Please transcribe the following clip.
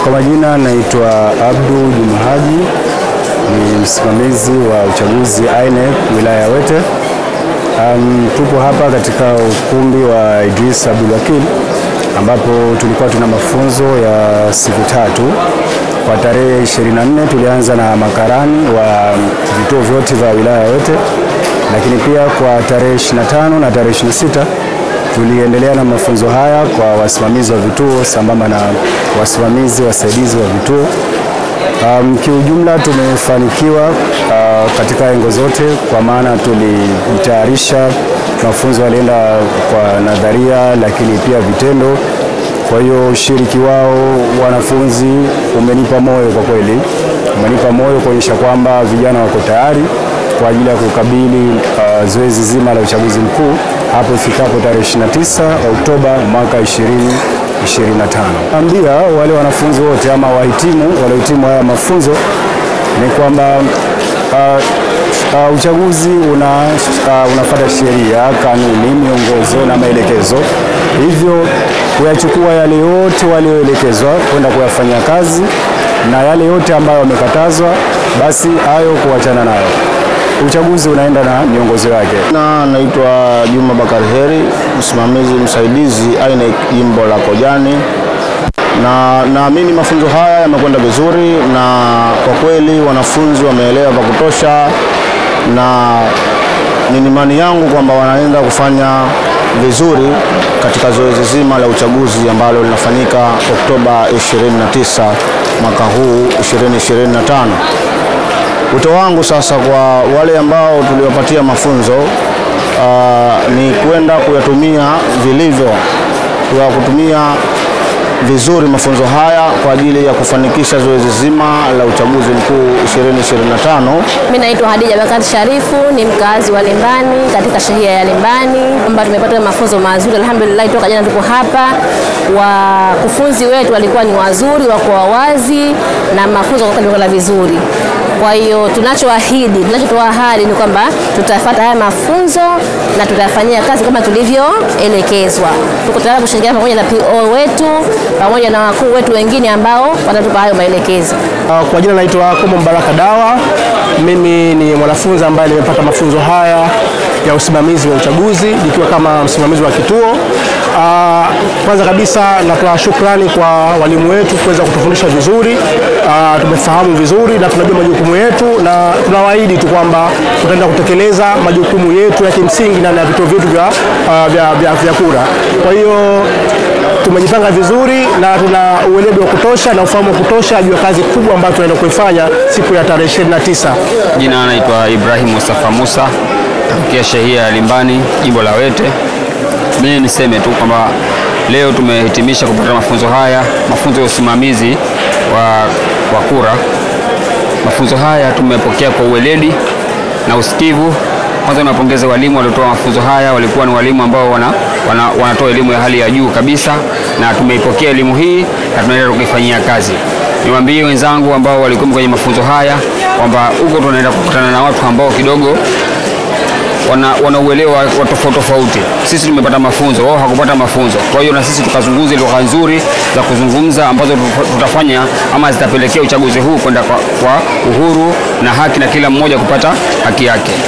Kwa majina naitwa Abdul Juma Haji, ni msimamizi wa uchaguzi INEC wilaya ya Wete. Tupo hapa katika ukumbi wa Idris Abdul Wakil ambapo tulikuwa tuna mafunzo ya siku 3. Kwa tarehe 24 tulianza na makarani wa vituo vyote vya wilaya ya Wete, lakini pia kwa tarehe 25 na tarehe 26 tuliendelea na mafunzo haya kwa wasimamizi wa vituo sambamba na wasimamizi wasaidizi wa vituo. Kiujumla tumefanikiwa katika engo zote, kwa maana tulitayarisha mafunzo yalienda kwa nadharia lakini pia vitendo. Kwa hiyo ushiriki wao wanafunzi umenipa moyo, kwa kweli umenipa moyo kuonyesha kwamba vijana wako tayari kwa ajili ya kukabili zoezi zima la uchaguzi mkuu hapo ifikapo tarehe 29 Oktoba mwaka 2025. Naambia wale wanafunzi wote ama waliohitimu haya mafunzo ni kwamba uchaguzi unafuata sheria, kanuni, miongozo na maelekezo. Hivyo kuyachukua yale yote walioelekezwa kwenda kuyafanyia kazi, na yale yote ambayo wamekatazwa basi hayo kuachana nayo. Uchaguzi unaenda na miongozo yake. Naitwa Juma Bakari Heri, msimamizi msaidizi INEC jimbo la Kojani. Naamini mafunzo haya yamekwenda vizuri, na kwa kweli wanafunzi wameelewa vya kutosha, na ni imani yangu kwamba wanaenda kufanya vizuri katika zoezi zima la uchaguzi ambalo linafanyika Oktoba 29 mwaka huu 2025. Wito wangu sasa kwa wale ambao tuliwapatia mafunzo ni kwenda kuyatumia vilivyo, kutumia vizuri mafunzo haya kwa ajili ya kufanikisha zoezi zima la uchaguzi mkuu 2025. Mimi naitwa Hadija Bakari Sharifu, ni mkazi wa Limbani katika shehia ya Limbani, ambapo tumepata mafunzo mazuri alhamdulillah. Toka jana tuko hapa, wakufunzi wetu walikuwa ni wazuri, wako wazi na mafunzo yalikuwa vizuri. Kwa hiyo tunachotoa ahadi ni kwamba tutafuata haya mafunzo na tutafanyia kazi kama tulivyoelekezwa. Tuko tayari kushirikiana pamoja na PO wetu pamoja na wakuu wetu wengine ambao watatupa hayo maelekezo. Kwa jina naitwa Komo Mbaraka Dawa. Mimi ni mwanafunzi ambaye nimepata mafunzo haya ya usimamizi wa uchaguzi nikiwa kama msimamizi wa kituo. Kwanza kabisa natoa shukrani kwa walimu wetu kuweza kutufundisha vizuri. Tumefahamu vizuri na tunajua majukumu yetu, na tunawaahidi tu kwamba tutaenda kutekeleza majukumu yetu ya kimsingi ndani ya vituo vyetu vya kura. Kwa hiyo tumejipanga vizuri na tuna ueledi wa kutosha na ufahamu wa kutosha juu ya kazi kubwa ambayo tunaenda kuifanya siku ya tarehe 29. Jina naitwa Ibrahim Mustafa Musa, kutoka shehia ya Limbani, jimbo la Wete. Mimi niseme tu kwamba leo tumehitimisha kupata mafunzo haya, mafunzo ya usimamizi wa kura. Mafunzo haya tumepokea kwa ueledi na usikivu. Kwanza napongeza walimu waliotoa mafunzo haya, walikuwa ni walimu ambao wanatoa elimu ya hali ya juu kabisa, na tumeipokea elimu hii na tunaenda kuifanyia kazi. Niwaambie wenzangu ambao walikuwa kwenye mafunzo haya kwamba huko tunaenda kukutana na watu ambao kidogo wanauelewa wa tofauti. Sisi tumepata mafunzo, wao hakupata mafunzo. Kwa hiyo na sisi tukazungumze lugha nzuri za kuzungumza ambazo tutafanya ama zitapelekea uchaguzi huu kwenda kwa uhuru na haki na kila mmoja kupata haki yake.